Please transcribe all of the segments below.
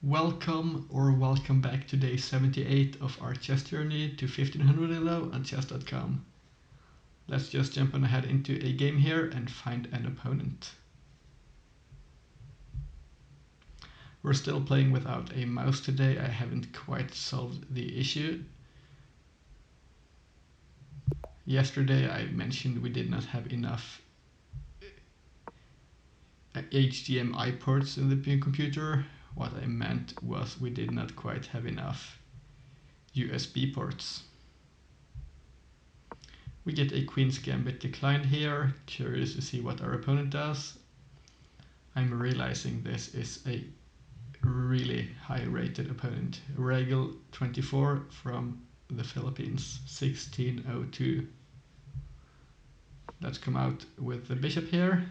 Welcome or welcome back to day 78 of our chess journey to 1500 ELO on chess.com. Let's just jump on ahead into a game here and find an opponent. We're still playing without a mouse today. I haven't quite solved the issue. Yesterday I mentioned we did not have enough HDMI ports in the computer. What I meant was we did not quite have enough USB ports. We get a Queen's Gambit declined here. Curious to see what our opponent does. I'm realizing this is a really high rated opponent. Regal 24 from the Philippines, 1602. Let's come out with the bishop here.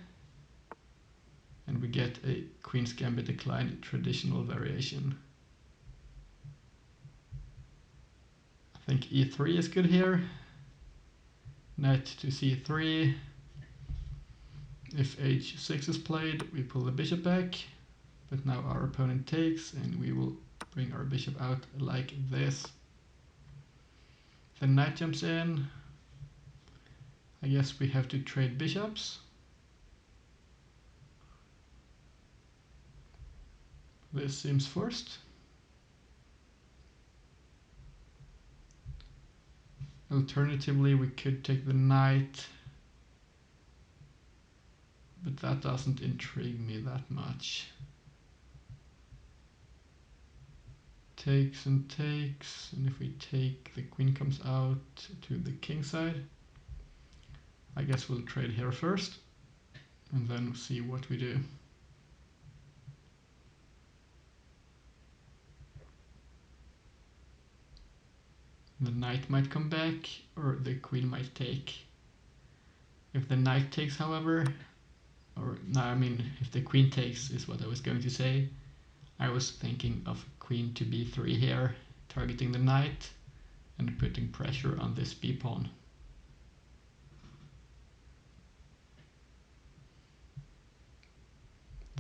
And we get a Queen's Gambit declined traditional variation. I think e3 is good here. Knight to c3. If h6 is played, we pull the bishop back. But now our opponent takes, and we will bring our bishop out like this. The knight jumps in. I guess we have to trade bishops. This seems forced. Alternatively, we could take the knight, but that doesn't intrigue me that much. Takes and takes, and if we take, the queen comes out to the king side. I guess we'll trade here first, and then see what we do. The knight might come back, or the queen might take. If the knight takes, however, if the queen takes is what I was going to say. I was thinking of queen to b3 here, targeting the knight and putting pressure on this b-pawn.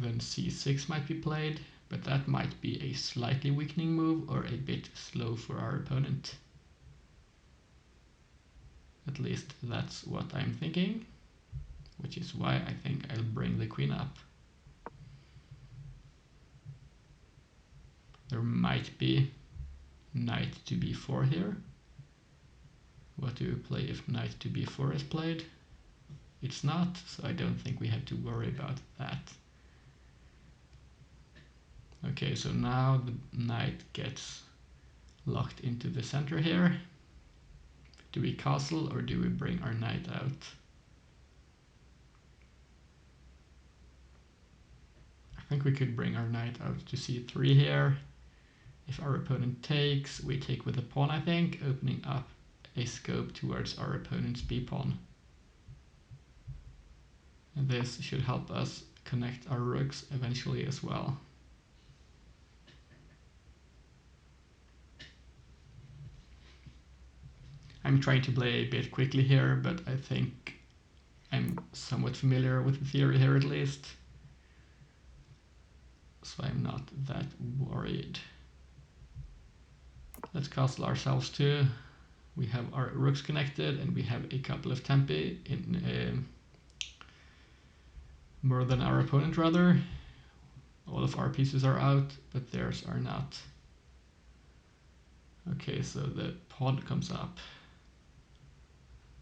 Then c6 might be played, but that might be a slightly weakening move or a bit slow for our opponent. At least that's what I'm thinking, which is why I think I'll bring the queen up. There might be knight to b4 here. What do we play if knight to b4 is played? It's not, so I don't think we have to worry about that. Okay, so now the knight gets locked into the center here. Do we castle or do we bring our knight out? I think we could bring our knight out to c3 here. If our opponent takes, we take with a pawn, I think, opening up a scope towards our opponent's b-pawn. And this should help us connect our rooks eventually as well. I'm trying to play a bit quickly here, but I think I'm somewhat familiar with the theory here at least. So I'm not that worried. Let's castle ourselves too. We have our rooks connected and we have a couple of tempi in more than our opponent rather. All of our pieces are out, but theirs are not. Okay, so the pawn comes up.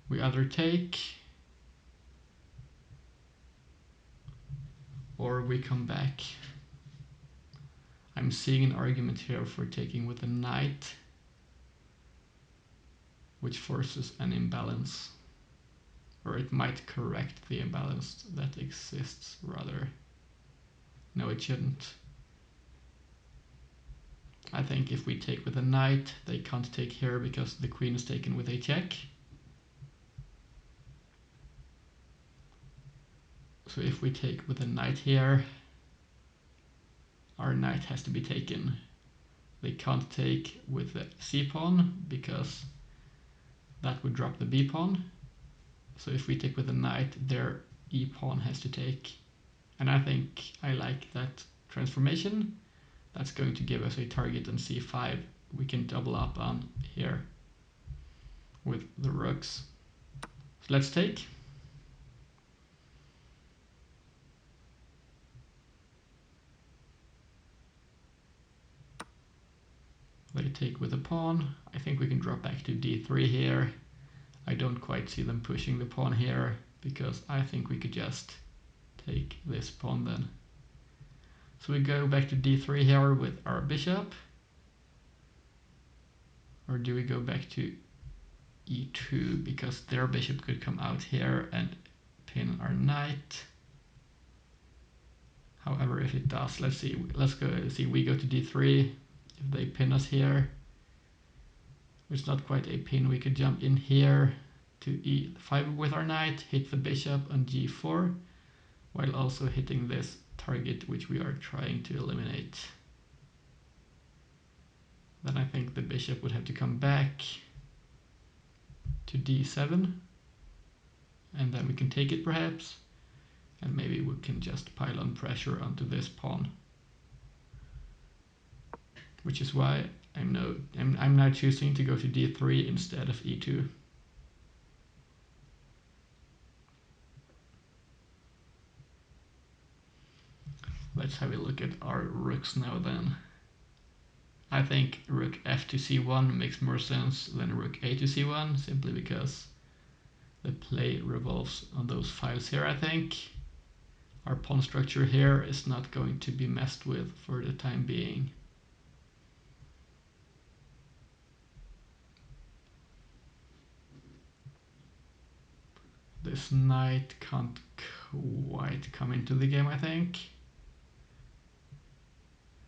We either take or we come back. I'm seeing an argument here for taking with a knight, which forces an imbalance, or it might correct the imbalance that exists rather. No, it shouldn't. I think if we take with a knight, they can't take here because the queen is taken with a check. So if we take with a knight here, our knight has to be taken. They can't take with the c-pawn because that would drop the b-pawn. So if we take with a knight, their e-pawn has to take. And I think I like that transformation. That's going to give us a target on c5 we can double up on here with the rooks. So let's take. They take with a pawn. I think we can drop back to d3 here. I don't quite see them pushing the pawn here, because I think we could just take this pawn then. So we go back to d3 here with our bishop. Or do we go back to e2, because their bishop could come out here and pin our knight. However, if it does, let's go see, we go to d3. If they pin us here, it's not quite a pin, we could jump in here to e5 with our knight, hit the bishop on g4, while also hitting this target which we are trying to eliminate. Then I think the bishop would have to come back to d7, and then we can take it perhaps, and maybe we can just pile on pressure onto this pawn. Which is why I'm now choosing to go to d3 instead of e2. Let's have a look at our rooks now then. I think rook f to c1 makes more sense than rook a to c1, simply because the play revolves on those files here, I think. Our pawn structure here is not going to be messed with for the time being. This knight can't quite come into the game, I think.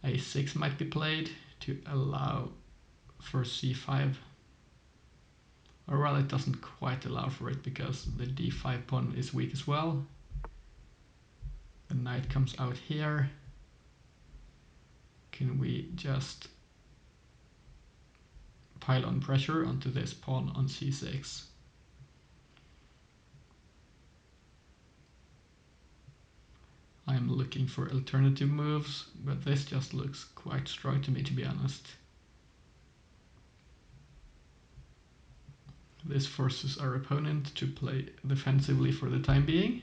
a6 might be played to allow for c5. Or well, it doesn't quite allow for it because the d5 pawn is weak as well. The knight comes out here. Can we just pile on pressure onto this pawn on c6? I'm looking for alternative moves, but this just looks quite strong to me, to be honest. This forces our opponent to play defensively for the time being.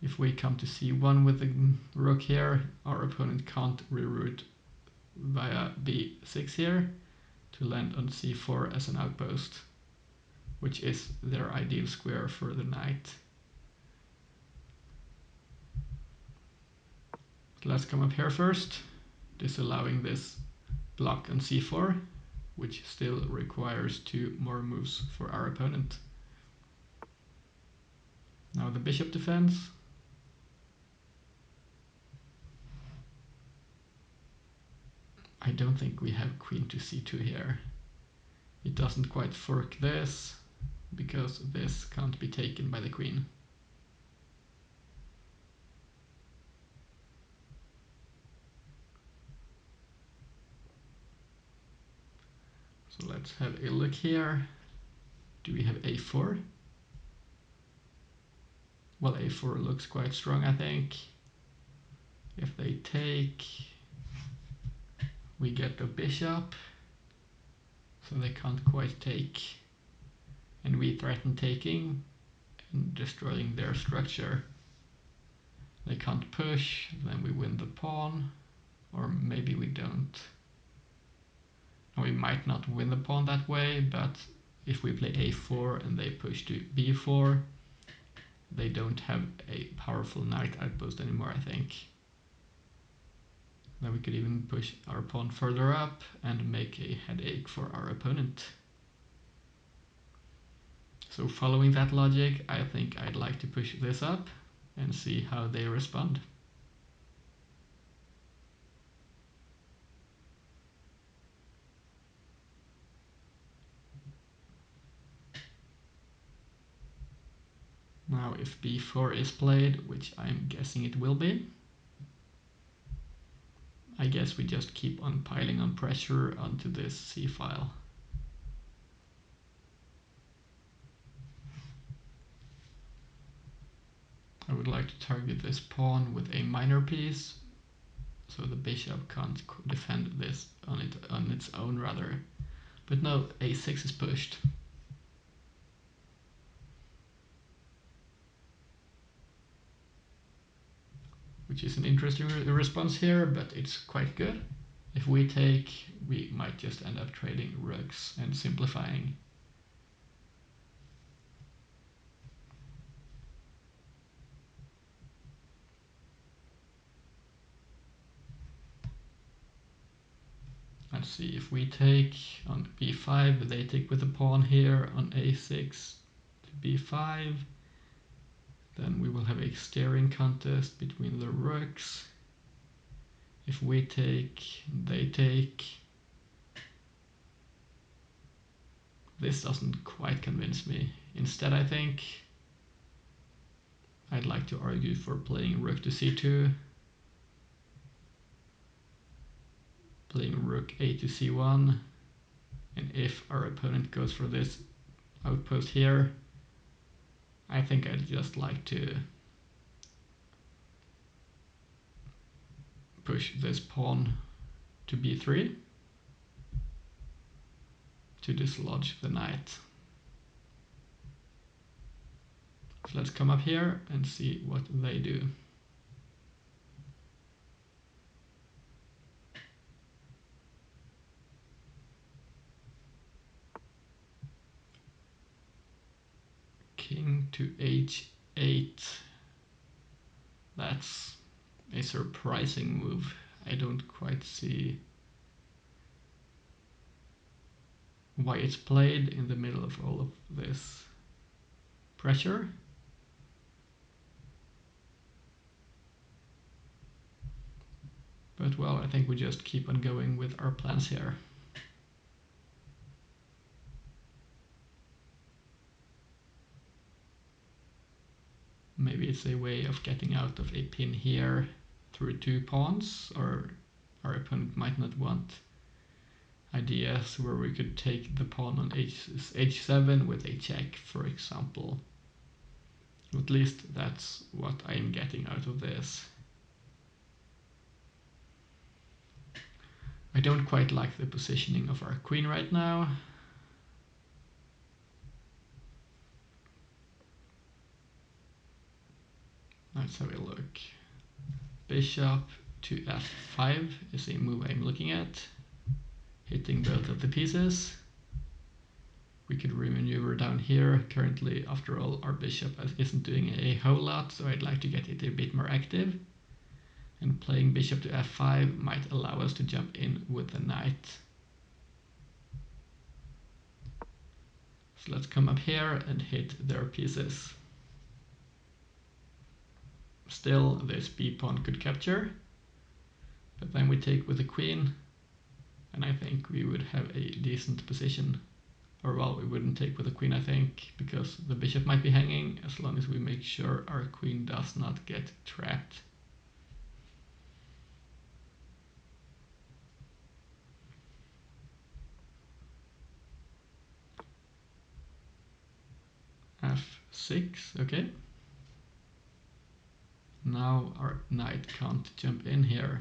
If we come to c1 with the rook here, our opponent can't reroute via b6 here to land on c4 as an outpost, which is their ideal square for the knight. Let's come up here first, disallowing this block on c4, which still requires 2 more moves for our opponent. Now the bishop defense. I don't think we have queen to c2 here. It doesn't quite fork this, because this can't be taken by the queen. So let's have a look here. Do we have a4? Well, a4 looks quite strong, I think. If they take, we get the bishop, so they can't quite take, and we threaten taking and destroying their structure. They can't push, then we win the pawn, or maybe we don't. We might not win the pawn that way, but if we play a4 and they push to b4, they don't have a powerful knight outpost anymore, I think. Then we could even push our pawn further up and make a headache for our opponent. So following that logic, I think I'd like to push this up and see how they respond. Now if b4 is played, which I'm guessing it will be, I guess we just keep on piling on pressure onto this c file. I would like to target this pawn with a minor piece, So the bishop can't defend this on its own rather. But no, a6 is pushed. Which is an interesting response here, but it's quite good. If we take, we might just end up trading rooks and simplifying. Let's see, if we take on b5, they take with a pawn here on a6 to b5. Then we will have a staring contest between the rooks. If we take, they take. This doesn't quite convince me. Instead, I think I'd like to argue for playing rook to c2, playing rook a to c1, and if our opponent goes for this outpost here, I think I'd just like to push this pawn to b3 to dislodge the knight. So let's come up here and see what they do. King to h8. That's a surprising move. I don't quite see why it's played in the middle of all of this pressure. But well, I think we just keep on going with our plans here. Maybe it's a way of getting out of a pin here through two pawns, or our opponent might not want ideas where we could take the pawn on h7 with a check, for example. At least that's what I'm getting out of this. I don't quite like the positioning of our queen right now. Let's have a look. Bishop to f5 is a move I'm looking at, hitting both of the pieces. We could remaneuver down here. Currently, after all, our bishop isn't doing a whole lot, so I'd like to get it a bit more active. And playing bishop to f5 might allow us to jump in with the knight. So let's come up here and hit their pieces. Still, this b-pawn could capture, but then we take with the queen, and I think we would have a decent position. Or well, we wouldn't take with the queen, I think, because the bishop might be hanging, as long as we make sure our queen does not get trapped. f6, okay. Now our knight can't jump in here.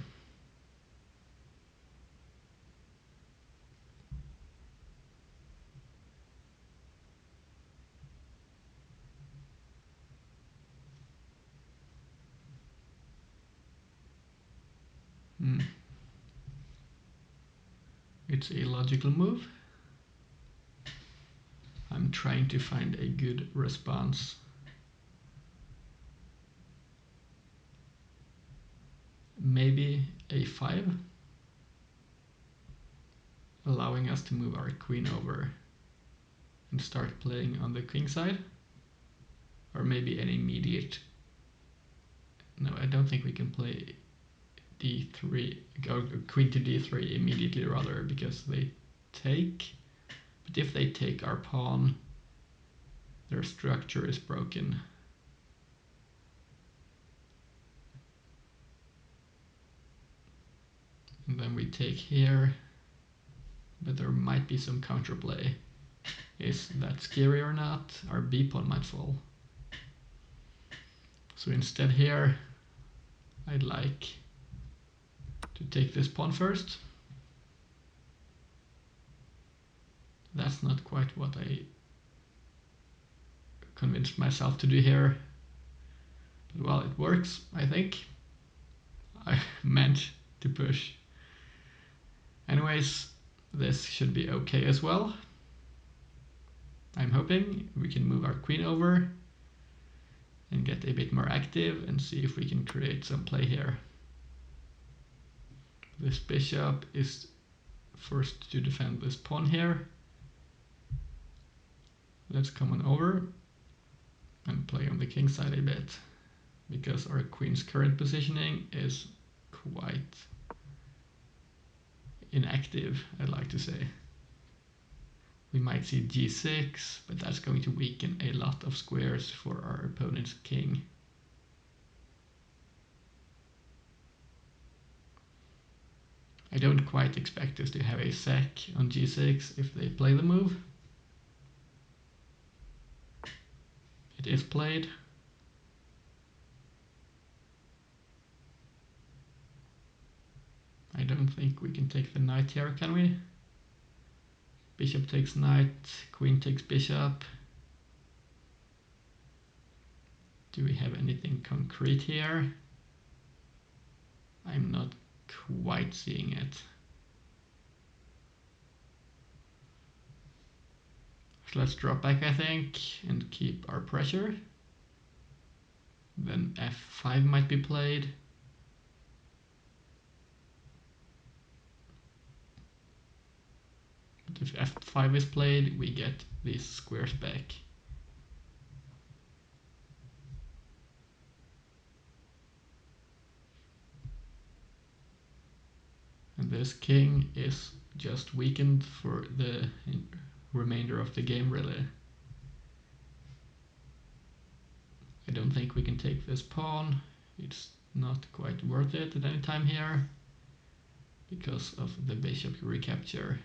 It's a logical move. I'm trying to find a good response. Maybe a5, allowing us to move our queen over and start playing on the king side. Or maybe an immediate... No, I don't think we can play d3, go queen to d3 immediately rather, because they take. But if they take our pawn, their structure is broken. And then we take here, but there might be some counterplay. Is that scary or not? Our b pawn might fall. So instead here, I'd like take this pawn first. That's not quite what I convinced myself to do here. But well, it works, I think. I meant to push. Anyways, this should be okay as well. I'm hoping we can move our queen over and get a bit more active and see if we can create some play here. This bishop is forced to defend this pawn here. Let's come on over and play on the king side a bit, because our queen's current positioning is quite inactive, I'd like to say. We might see g6, but that's going to weaken a lot of squares for our opponent's king. I don't quite expect us to have a sec on g6 if they play the move. It is played. I don't think we can take the knight here, can we? Bishop takes knight, queen takes bishop. Do we have anything concrete here? I'm not quite seeing it. So let's drop back, I think, and keep our pressure. Then f5 might be played. But if f5 is played, we get these squares back. And this king is just weakened for the remainder of the game, really. I don't think we can take this pawn. It's not quite worth it at any time here because of the bishop recapture.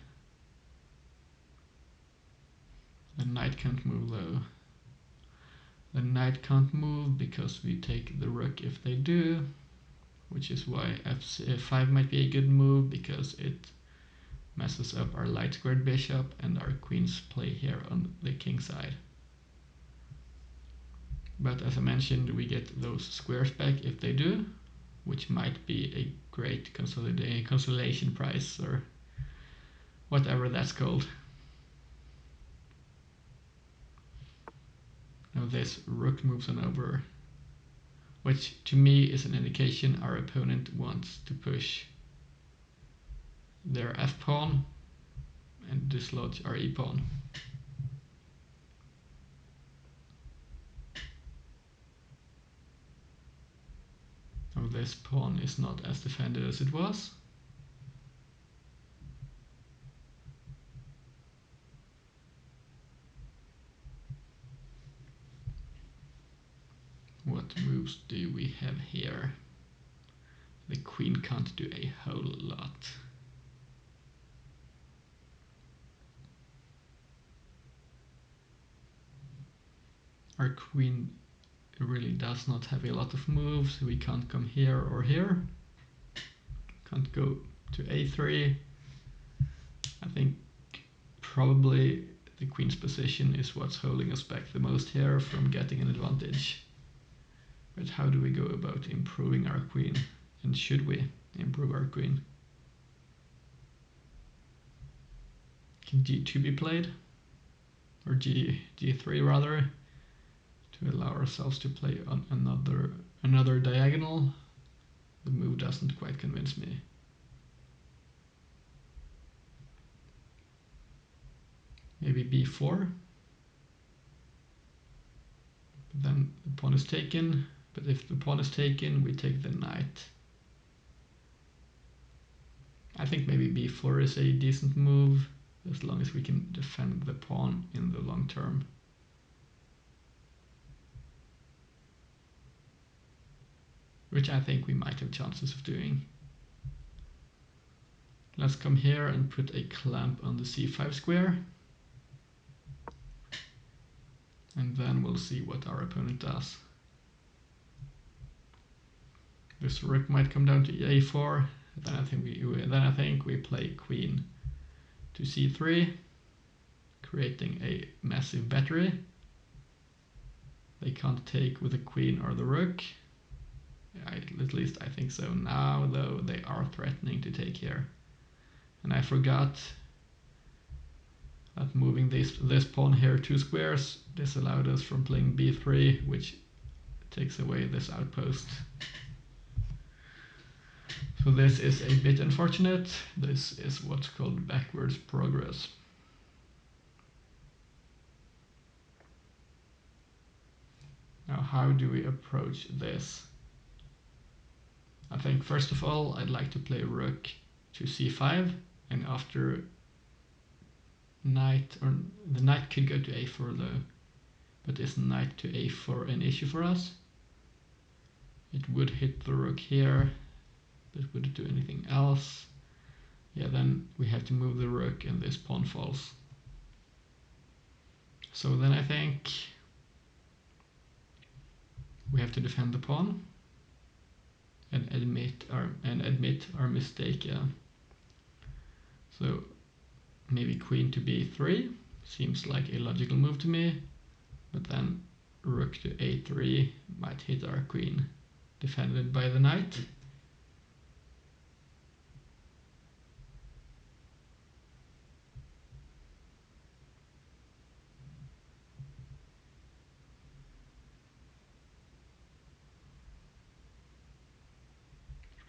The knight can't move though. The knight can't move because we take the rook if they do, which is why f5 might be a good move, because it messes up our light squared bishop and our queen's play here on the king side. But as I mentioned, we get those squares back if they do, which might be a great consolation prize or whatever that's called. Now this rook moves on over, which to me is an indication our opponent wants to push their f-pawn and dislodge our e-pawn. Now this pawn is not as defended as it was. What moves do we have here? The queen can't do a whole lot. Our queen really does not have a lot of moves. We can't come here or here. Can't go to a3. I think probably the queen's position is what's holding us back the most here from getting an advantage. But how do we go about improving our queen? And should we improve our queen? Can g2 be played? Or g3 rather? To allow ourselves to play on another diagonal. The move doesn't quite convince me. Maybe b4. But then the pawn is taken. But if the pawn is taken, we take the knight. I think maybe b4 is a decent move, as long as we can defend the pawn in the long term. Which I think we might have chances of doing. Let's come here and put a clamp on the c5 square. And then we'll see what our opponent does. This rook might come down to a4, Then I think we play queen to c3, creating a massive battery. They can't take with the queen or the rook. At least I think so now, though they are threatening to take here. And I forgot that moving this pawn here 2 squares disallowed us from playing b3, which takes away this outpost. So this is a bit unfortunate. This is what's called backwards progress. Now how do we approach this? I think first of all I'd like to play rook to c5, and after knight, or the knight could go to a4 though, but is knight to a4 an issue for us? It would hit the rook here, but would it do anything else? Yeah, then we have to move the rook and this pawn falls. So then I think we have to defend the pawn and admit our mistake. Yeah. So maybe queen to b3 seems like a logical move to me, but then rook to a3 might hit our queen, defended by the knight.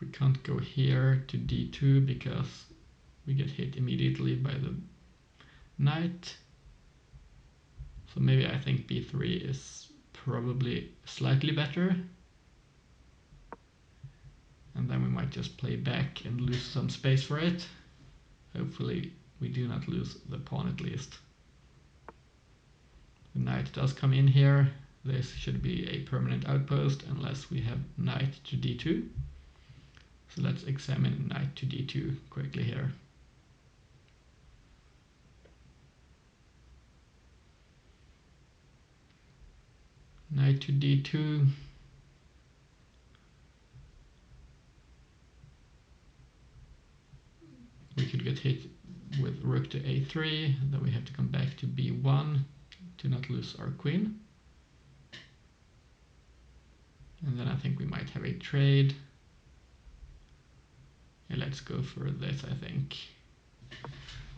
We can't go here to d2 because we get hit immediately by the knight. So maybe I think b3 is probably slightly better. And then we might just play back and lose some space for it. Hopefully we do not lose the pawn at least. The knight does come in here. This should be a permanent outpost unless we have knight to d2. So let's examine knight to d2 quickly here. Knight to d2. We could get hit with rook to a3, then we have to come back to b1 to not lose our queen. And then I think we might have a trade. Yeah, let's go for this, I think.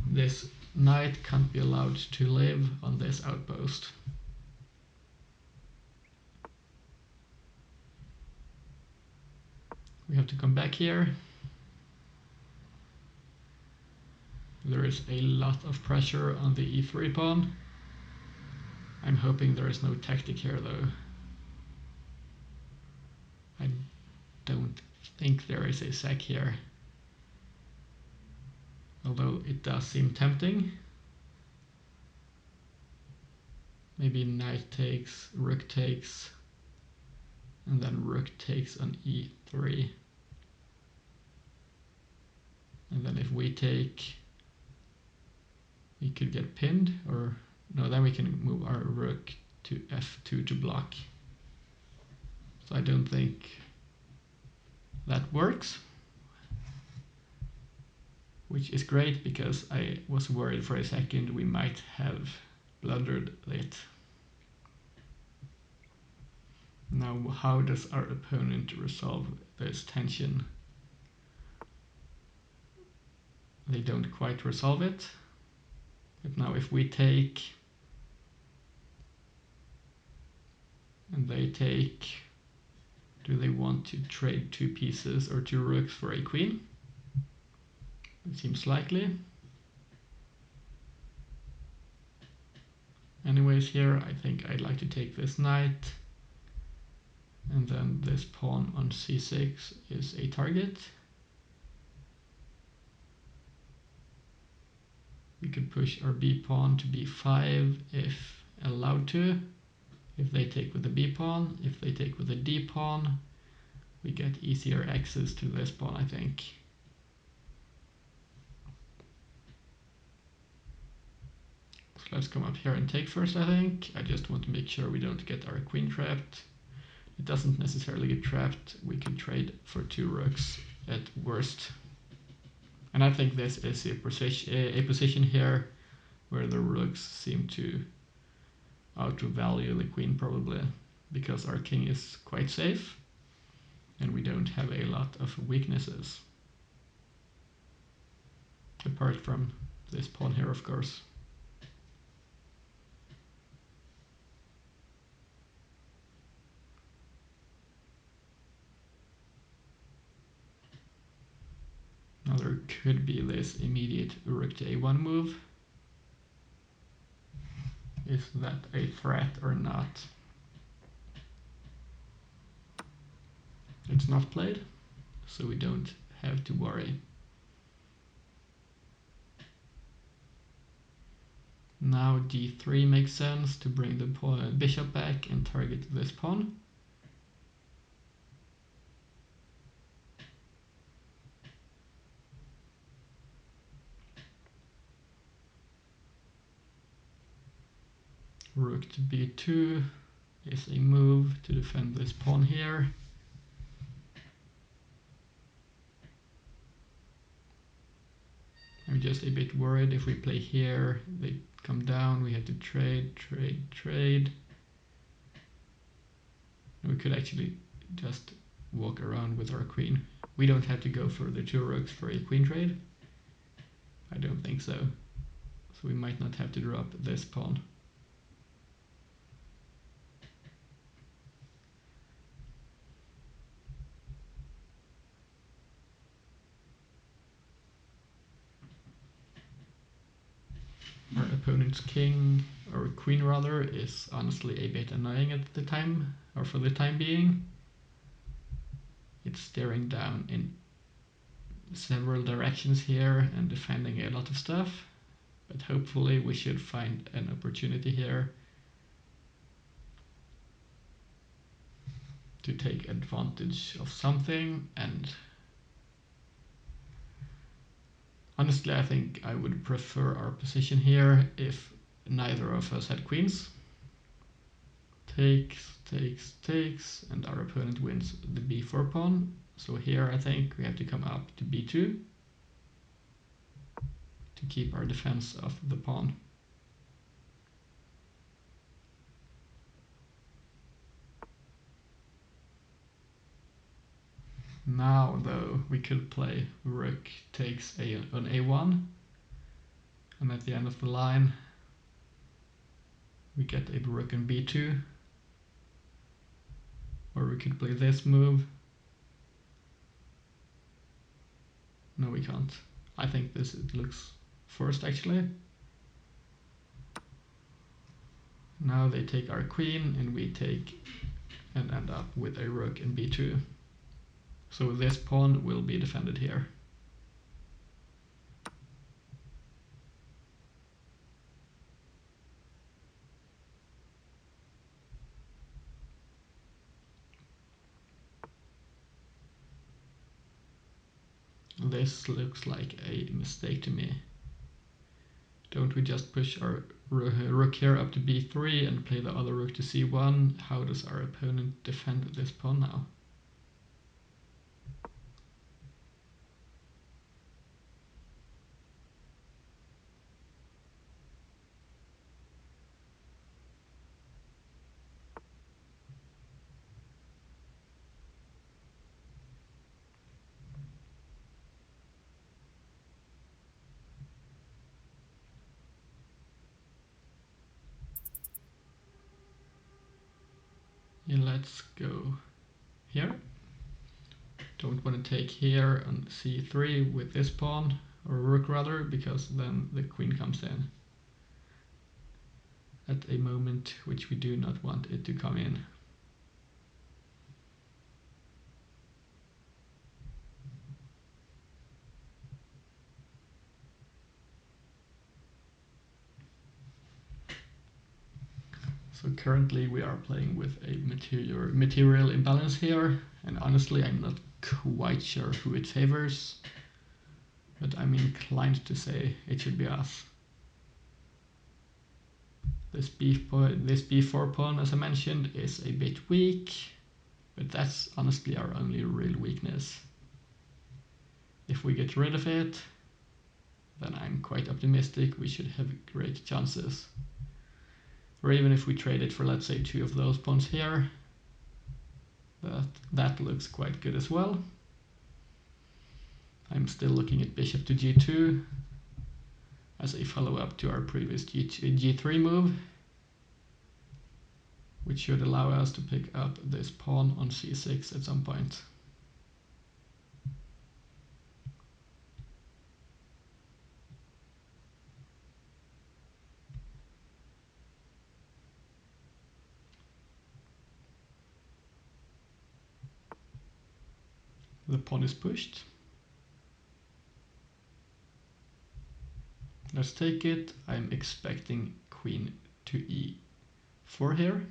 This knight can't be allowed to live on this outpost. We have to come back here. There is a lot of pressure on the e3 pawn. I'm hoping there is no tactic here though. I don't think there is a sack here. Although it does seem tempting. Maybe knight takes, rook takes, and then rook takes on e3. And then if we take, we could get pinned, or no, then we can move our rook to f2 to block. So I don't think that works, which is great because I was worried for a second we might have blundered it. Now, how does our opponent resolve this tension? They don't quite resolve it. But now if we take, and they take, do they want to trade 2 pieces or 2 rooks for a queen? It seems likely. Anyways, here I think I'd like to take this knight, and then this pawn on c6 is a target. We could push our b pawn to b5 if allowed to. If they take with the b pawn, if they take with the d pawn, we get easier access to this pawn, I think. So let's come up here and take first, I think. I just want to make sure we don't get our queen trapped. It doesn't necessarily get trapped. We could trade for 2 rooks at worst. And I think this is a position here where the rooks seem to outvalue the queen probably, because our king is quite safe and we don't have a lot of weaknesses. Apart from this pawn here, of course. Now there could be this immediate rook to a1 move. Is that a threat or not? It's not played, so we don't have to worry. Now d3 makes sense to bring the bishop back and target this pawn. Rook to b2 is a move to defend this pawn here. I'm just a bit worried if we play here, they come down, we have to trade. We could actually just walk around with our queen. We don't have to go for the two rooks for a queen trade. I don't think so. So we might not have to drop this pawn. Our opponent's king, or queen rather, is honestly a bit annoying at the time, or for the time being. It's staring down in several directions here and defending a lot of stuff, but hopefully we should find an opportunity here to take advantage of something. And honestly, I think I would prefer our position here if neither of us had queens. Takes, and our opponent wins the b4 pawn. So here I think we have to come up to b2 to keep our defense of the pawn. Now though, we could play rook takes on a1, and at the end of the line we get a rook on b2, or we could play this move. No, we can't. I think this looks forced actually. Now they take our queen and we take and end up with a rook in b2. So this pawn will be defended here. This looks like a mistake to me. Don't we just push our rook here up to b3 and play the other rook to c1? How does our opponent defend this pawn now? Yeah, let's go here. Don't want to take here on c3 with this pawn, or rook rather, because then the queen comes in at a moment which we do not want it to come in. So currently we are playing with a material imbalance here, and honestly I'm not quite sure who it favors, but I'm inclined to say it should be us. This b4 pawn, as I mentioned, is a bit weak, but that's honestly our only real weakness. If we get rid of it, then I'm quite optimistic we should have great chances. Or even if we trade it for, let's say, 2 of those pawns here, that looks quite good as well. I'm still looking at bishop to g2 as a follow-up to our previous g3 move, which should allow us to pick up this pawn on c6 at some point. The pawn is pushed. Let's take it. I'm expecting queen to e4 here.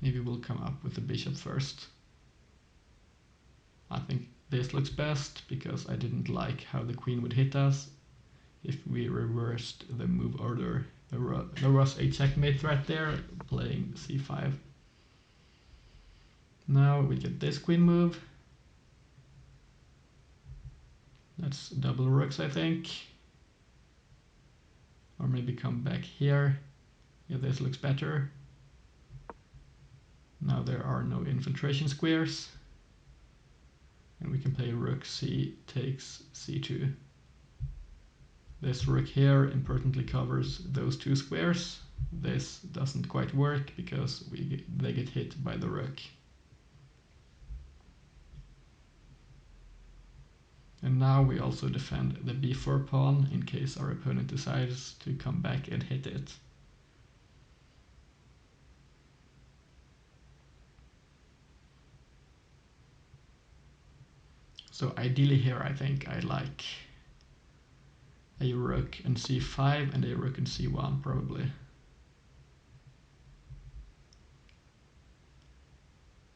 Maybe we'll come up with the bishop first. I think this looks best because I didn't like how the queen would hit us if we reversed the move order. There was a checkmate threat there, playing c5. Now we get this queen move. That's double rooks, I think. Or maybe come back here. Yeah, this looks better. Now there are no infiltration squares. And we can play rook c takes c2. This rook here importantly covers those 2 squares. This doesn't quite work because they get hit by the rook. And now we also defend the b4 pawn in case our opponent decides to come back and hit it. So ideally here I think I like a rook and c5 and a rook and c1 probably.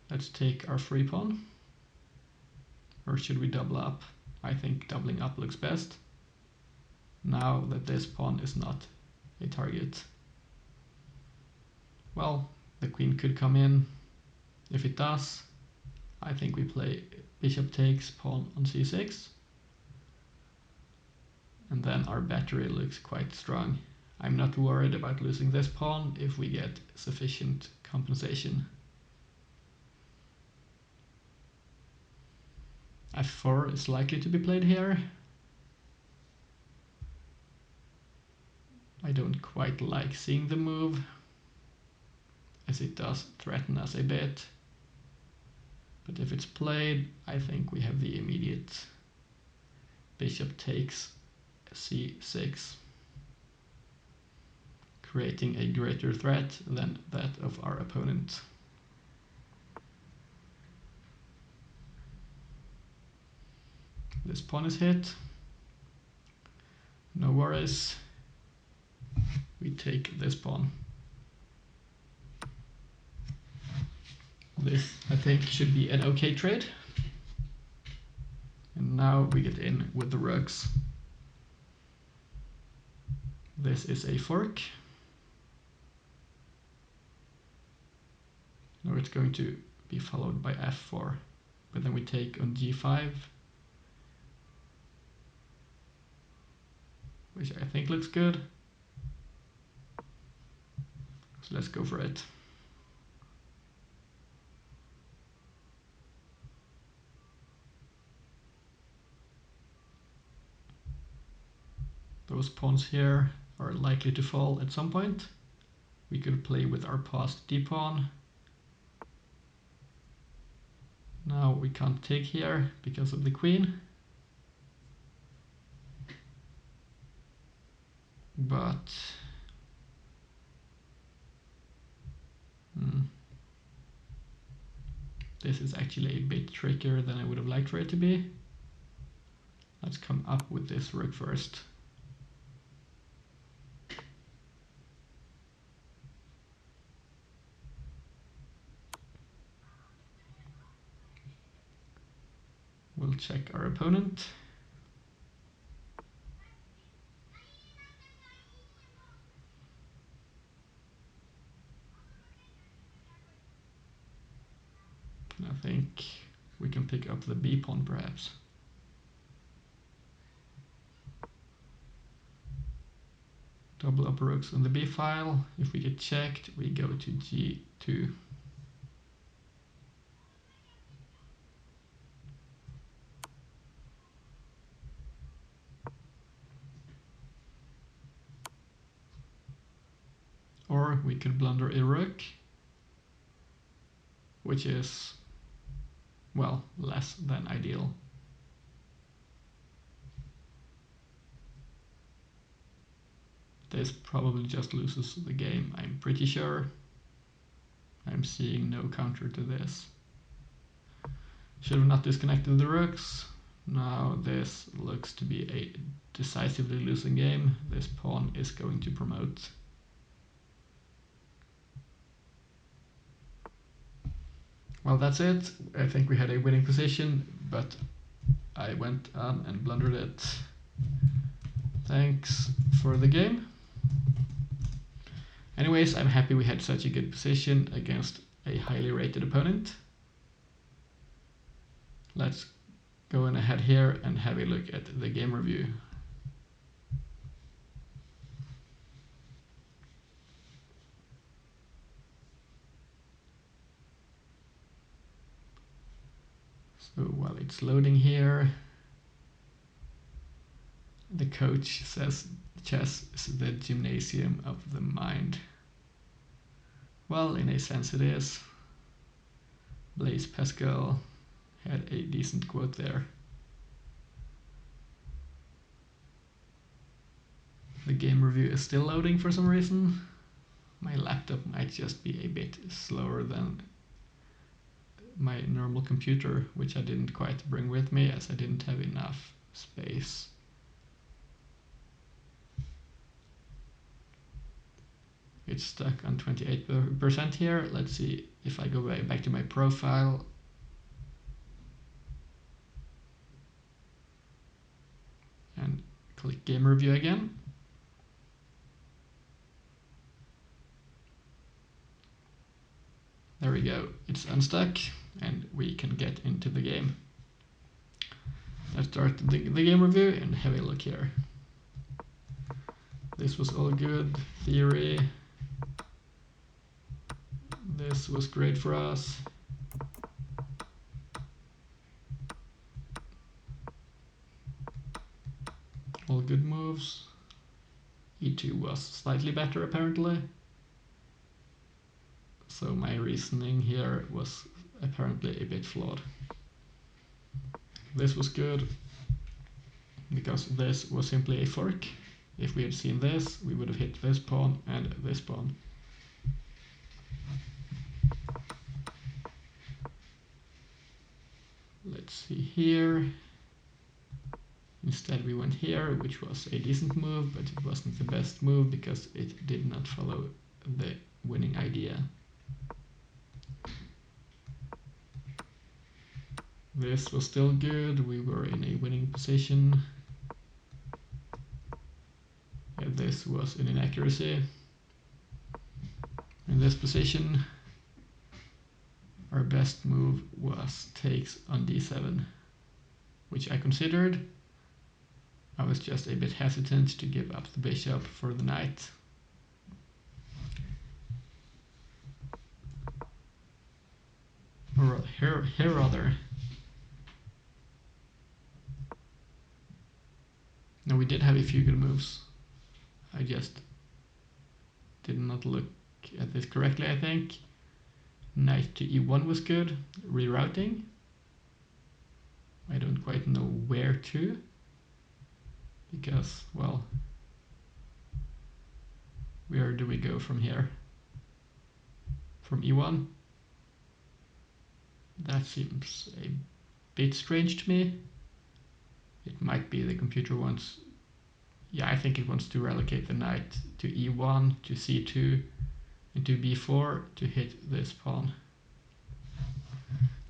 Let's take our free pawn. Or should we double up? I think doubling up looks best. Now that this pawn is not a target. Well, the queen could come in. If it does, I think we play bishop takes pawn on c6. And then our battery looks quite strong. I'm not worried about losing this pawn if we get sufficient compensation. f4 is likely to be played here. I don't quite like seeing the move, as it does threaten us a bit. But if it's played, I think we have the immediate bishop takes c6, creating a greater threat than that of our opponent. This pawn is hit. No worries. We take this pawn. This, I think, should be an okay trade. And now we get in with the rooks. This is a fork. Now it's going to be followed by f4, but then we take on g5, which I think looks good. So let's go for it. Those pawns here are likely to fall at some point. We could play with our passed d-pawn. Now we can't take here because of the queen. But this is actually a bit trickier than I would have liked for it to be. Let's come up with this rook first. We'll check our opponent. I think we can pick up the b pawn perhaps. Double up rooks on the b file. If we get checked, we go to g2. Or we could blunder a rook, which is, well, less than ideal. This probably just loses the game, I'm pretty sure. I'm seeing no counter to this. Should have not disconnected the rooks. Now this looks to be a decisively losing game. This pawn is going to promote. Well, that's it. I think we had a winning position, but I went on and blundered it. Thanks for the game. Anyways, I'm happy we had such a good position against a highly rated opponent. Let's go on ahead here and have a look at the game review. So while it's loading here, the coach says chess is the gymnasium of the mind. Well, in a sense it is. Blaise Pascal had a decent quote there. The game review is still loading for some reason. My laptop might just be a bit slower than my normal computer, which I didn't quite bring with me as I didn't have enough space. It's stuck on 28% here. Let's see if I go back to my profile. And click game review again. There we go, it's unstuck and we can get into the game. Let's start the game review and have a look here. This was all good theory. This was great for us. All good moves. E2 was slightly better apparently. So my reasoning here was apparently a bit flawed. This was good because this was simply a fork. If we had seen this, we would have hit this pawn and this pawn. Let's see here. Instead we went here, which was a decent move, but it wasn't the best move because it did not follow the winning idea. This was still good, we were in a winning position. Yeah, this was an inaccuracy. In this position, our best move was takes on d7, which I considered. I was just a bit hesitant to give up the bishop for the knight. Or here rather. No, we did have a few good moves. I just did not look at this correctly, I think. Knight to e1 was good. Rerouting. I don't quite know where to. Because, well, where do we go from here? From e1? That seems a bit strange to me. It might be the computer wants, yeah, I think it wants to relocate the knight to e1, to c2, and to b4 to hit this pawn.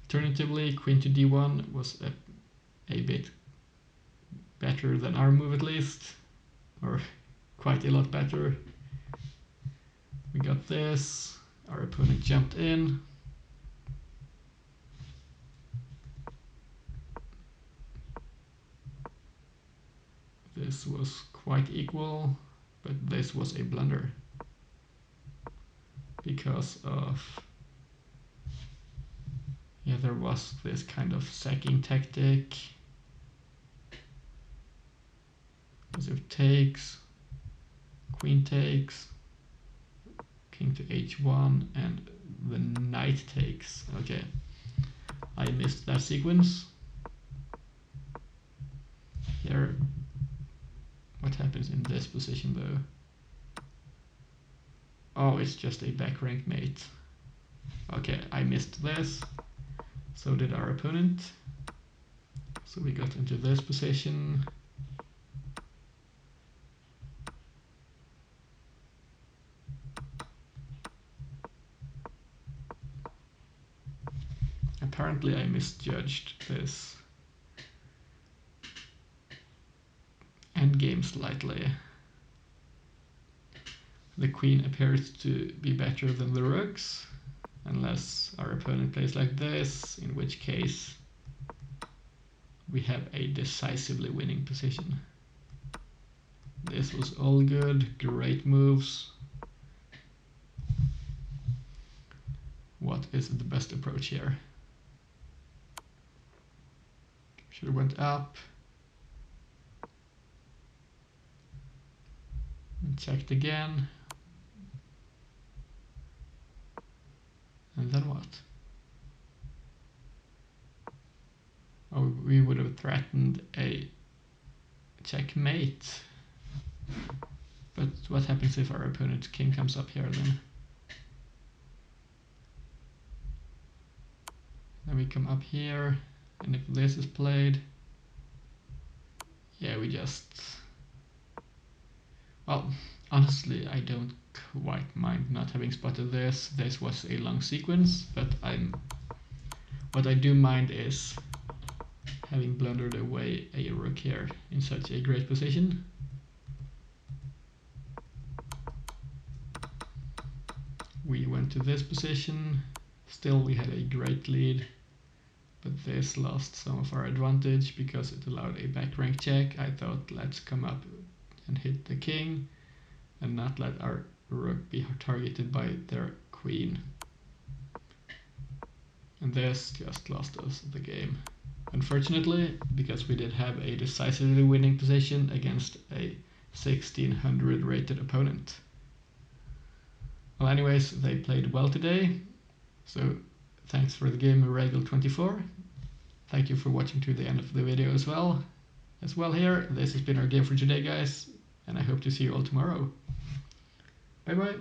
Alternatively, queen to d1 was a bit better than our move at least, or quite a lot better. We got this, our opponent jumped in. this was quite equal, but this was a blunder because of, yeah, there was this kind of sacking tactic. Because if takes, queen takes, king to h1, and the knight takes. Okay, I missed that sequence. Here, what happens in this position though? Oh, it's just a back rank mate. Okay, I missed this. So did our opponent. So we got into this position. Apparently I misjudged this endgame slightly. The queen appears to be better than the rooks, unless our opponent plays like this, in which case we have a decisively winning position. This was all good, great moves. What is the best approach here? Should have went up. And checked again. And then what? Oh, we would have threatened a checkmate. But what happens if our opponent's king comes up here then? Then we come up here, and if this is played, yeah, we just... Well, honestly, I don't quite mind not having spotted this. This was a long sequence, but what I do mind is having blundered away a rook here in such a great position. We went to this position, still we had a great lead, but this lost some of our advantage because it allowed a back rank check. I thought, let's come up and hit the king and not let our rook be targeted by their queen. And this just lost us the game. Unfortunately, because we did have a decisively winning position against a 1600 rated opponent. Well, anyways, they played well today, so thanks for the game, Regal24. Thank you for watching to the end of the video as well. Here, this has been our game for today, guys, and I hope to see you all tomorrow. Bye bye.